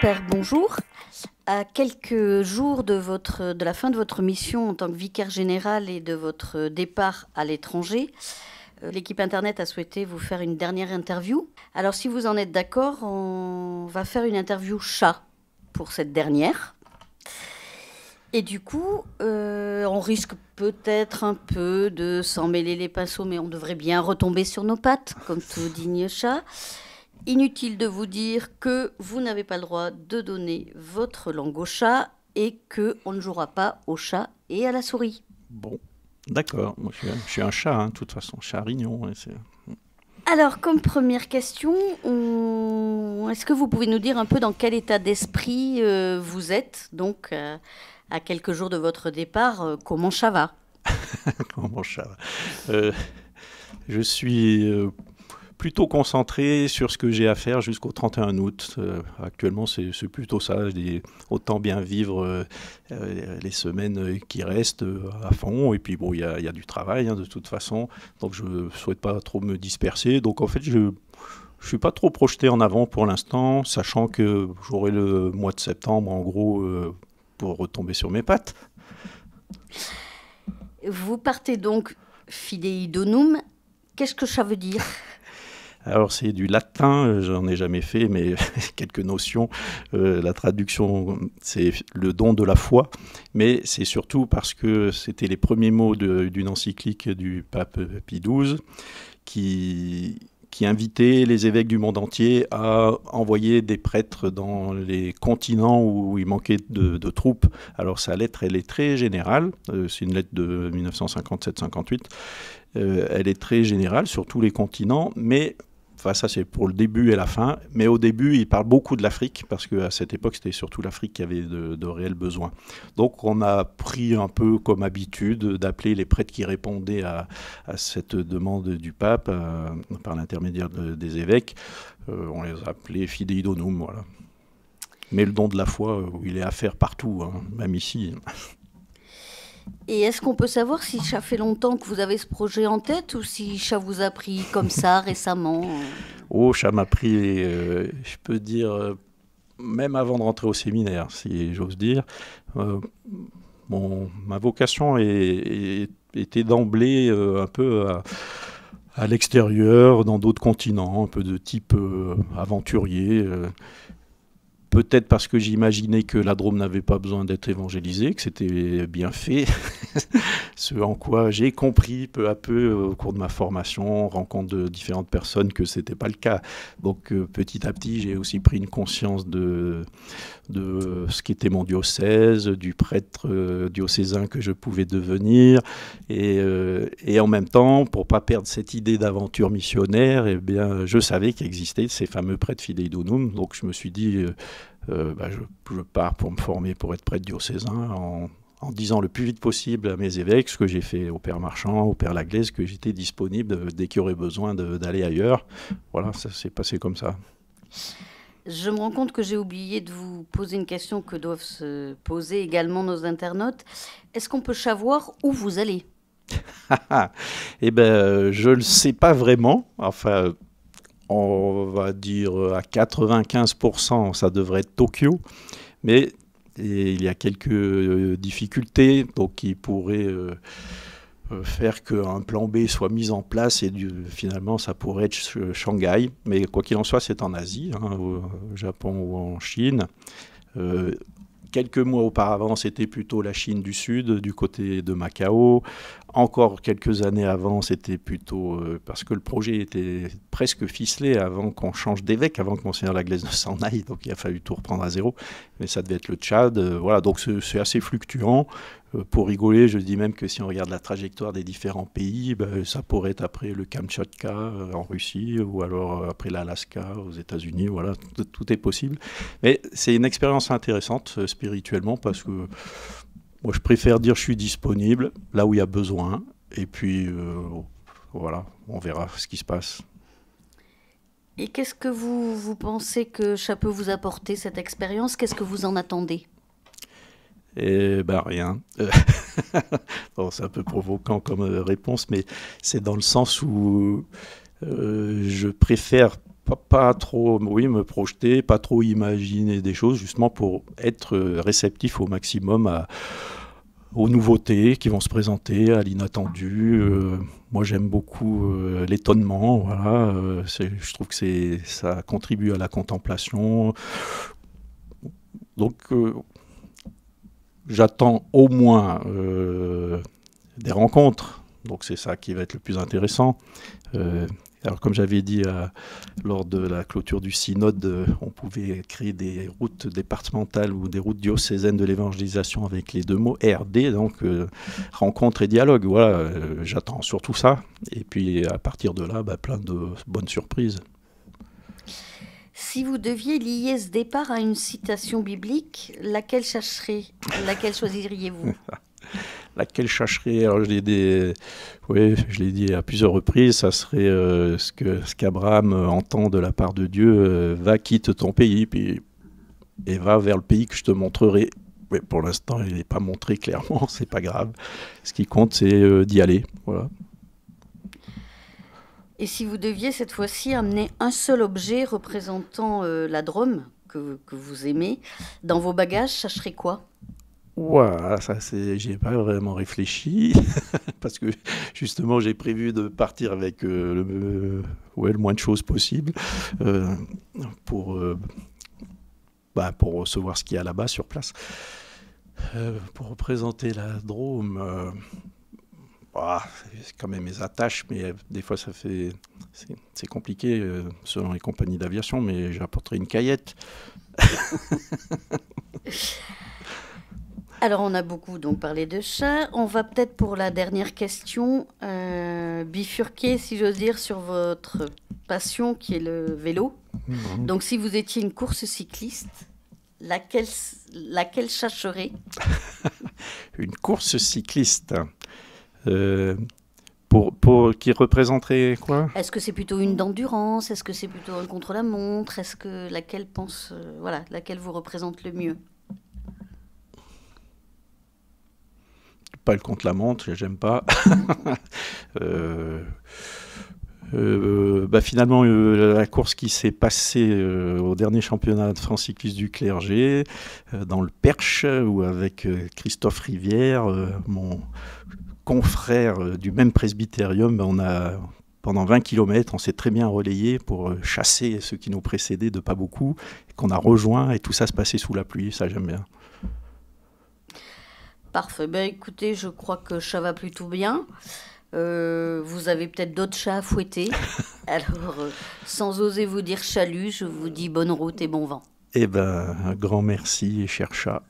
Père, bonjour. À quelques jours de la fin de votre mission en tant que vicaire général et de votre départ à l'étranger, l'équipe Internet a souhaité vous faire une dernière interview. Alors si vous en êtes d'accord, on va faire une interview chat pour cette dernière. Et du coup, on risque peut-être un peu de s'en mêler les pinceaux, mais on devrait bien retomber sur nos pattes, comme tout digne chat. Inutile de vous dire que vous n'avez pas le droit de donner votre langue au chat et qu'on ne jouera pas au chat et à la souris. Bon, d'accord. Moi, je suis un chat, hein, de toute façon, chat Rignon. Alors, comme première question, est-ce que vous pouvez nous dire un peu dans quel état d'esprit vous êtes, donc à quelques jours de votre départ, comment ça va? Comment chat va. Je suis plutôt concentré sur ce que j'ai à faire jusqu'au 31 août. Actuellement, c'est plutôt ça. Je dis, autant bien vivre les semaines qui restent à fond. Et puis, bon, il y a du travail, hein, de toute façon. Donc, je ne souhaite pas trop me disperser. Donc, en fait, je ne suis pas trop projeté en avant pour l'instant, sachant que j'aurai le mois de septembre, en gros, pour retomber sur mes pattes. Vous partez donc fidei donum. Qu'est-ce que ça veut dire? Alors c'est du latin, j'en ai jamais fait, mais quelques notions. La traduction, c'est le don de la foi, mais c'est surtout parce que c'était les premiers mots d'une encyclique du pape Pie XII qui invitait les évêques du monde entier à envoyer des prêtres dans les continents où il manquait de troupes. Alors sa lettre, elle est très générale, c'est une lettre de 1957-58, elle est très générale sur tous les continents, mais enfin, ça, c'est pour le début et la fin. Mais au début, il parle beaucoup de l'Afrique, parce qu'à cette époque, c'était surtout l'Afrique qui avait de réels besoins. Donc, on a pris un peu comme habitude d'appeler les prêtres qui répondaient à cette demande du pape, par l'intermédiaire des évêques. On les a appelés fidei donum, voilà. Mais le don de la foi, il est à faire partout, hein, même ici. Et est-ce qu'on peut savoir si ça fait longtemps que vous avez ce projet en tête ou si ça vous a pris comme ça récemment? Oh, ça m'a pris, je peux dire, même avant de rentrer au séminaire, si j'ose dire. Ma vocation était d'emblée un peu à l'extérieur, dans d'autres continents, un peu de type aventurier. Peut-être parce que j'imaginais que la Drôme n'avait pas besoin d'être évangélisée, que c'était bien fait. Ce en quoi j'ai compris peu à peu au cours de ma formation, rencontre de différentes personnes, que ce n'était pas le cas. Donc petit à petit, j'ai aussi pris une conscience de ce qu'était mon diocèse, du prêtre diocésain que je pouvais devenir. Et en même temps, pour ne pas perdre cette idée d'aventure missionnaire, eh bien, je savais qu'existaient ces fameux prêtres fidei donum. Donc je me suis dit... je pars pour me former pour être prêtre diocésain en disant le plus vite possible à mes évêques, ce que j'ai fait au Père Marchand, au Père Laglaise, que j'étais disponible dès qu'il y aurait besoin d'aller ailleurs. Voilà, ça s'est passé comme ça. Je me rends compte que j'ai oublié de vous poser une question que doivent se poser également nos internautes. Est-ce qu'on peut savoir où vous allez? Eh bien, je ne le sais pas vraiment. Enfin... on va dire à 95%, ça devrait être Tokyo, mais il y a quelques difficultés donc qui pourraient faire qu'un plan B soit mis en place et finalement ça pourrait être Shanghai. Mais quoi qu'il en soit, c'est en Asie, hein, au Japon ou en Chine. Quelques mois auparavant, c'était plutôt la Chine du Sud, du côté de Macao. Encore quelques années avant, c'était plutôt... parce que le projet était presque ficelé avant qu'on change d'évêque, avant que Monseigneur Laglaise ne s'en aille, donc il a fallu tout reprendre à zéro. Mais ça devait être le Tchad. Voilà, donc c'est assez fluctuant. Pour rigoler, je dis même que si on regarde la trajectoire des différents pays, ça pourrait être après le Kamtchatka en Russie, ou alors après l'Alaska aux États-Unis. Voilà, tout est possible. Mais c'est une expérience intéressante spirituellement, parce que moi je préfère dire je suis disponible là où il y a besoin, et puis voilà, on verra ce qui se passe. Et qu'est-ce que vous pensez que ça peut vous apporter, cette expérience? Qu'est-ce que vous en attendez? Eh ben rien. Bon, c'est un peu provoquant comme réponse, mais c'est dans le sens où je préfère pas trop, oui, me projeter, pas trop imaginer des choses, justement pour être réceptif au maximum aux nouveautés qui vont se présenter, à l'inattendu. Moi, j'aime beaucoup l'étonnement. Voilà, je trouve que ça contribue à la contemplation. Donc, j'attends au moins des rencontres. Donc, c'est ça qui va être le plus intéressant. Alors, comme j'avais dit lors de la clôture du synode, on pouvait créer des routes départementales ou des routes diocésaines de l'évangélisation avec les deux mots RD, donc rencontre et dialogue. Voilà, j'attends surtout ça. Et puis à partir de là, plein de bonnes surprises. Si vous deviez lier ce départ à une citation biblique, laquelle choisiriez-vous? Laquelle chercherait, alors je l'ai dit à plusieurs reprises, ça serait ce qu'Abraham entend de la part de Dieu, va, quitte ton pays, et va vers le pays que je te montrerai. Mais pour l'instant, il n'est pas montré clairement, c'est pas grave. Ce qui compte, c'est d'y aller. Voilà. Et si vous deviez cette fois-ci amener un seul objet représentant la Drôme que vous aimez, dans vos bagages, ça serait quoi? Voilà, ça j'y ai pas vraiment réfléchi parce que justement j'ai prévu de partir avec le moins de choses possible pour recevoir ce qu'il y a là-bas sur place. Pour représenter la Drôme, c'est quand même mes attaches, mais des fois c'est compliqué selon les compagnies d'aviation, mais j'apporterai une caillette. Alors, on a beaucoup donc parlé de chats. On va peut-être pour la dernière question bifurquer, si j'ose dire, sur votre passion qui est le vélo. Mmh. Donc, si vous étiez une course cycliste, laquelle chercherait? Une course cycliste qui représenterait quoi? Est-ce que c'est plutôt une d'endurance? Est-ce que c'est plutôt un contre-la-montre? Est-ce que laquelle vous représente le mieux? Pas le contre-la-montre, j'aime pas. Finalement, la course qui s'est passée au dernier championnat de France cycliste du Clergé, dans le Perche, où avec Christophe Rivière, mon confrère du même presbytérium, pendant 20 km, on s'est très bien relayé pour chasser ceux qui nous précédaient de pas beaucoup, et qu'on a rejoint, et tout ça se passait sous la pluie, ça j'aime bien. Parfait. Écoutez, je crois que ça va plutôt bien. Vous avez peut-être d'autres chats à fouetter. Alors, sans oser vous dire chalut, je vous dis bonne route et bon vent. Un grand merci, cher chat.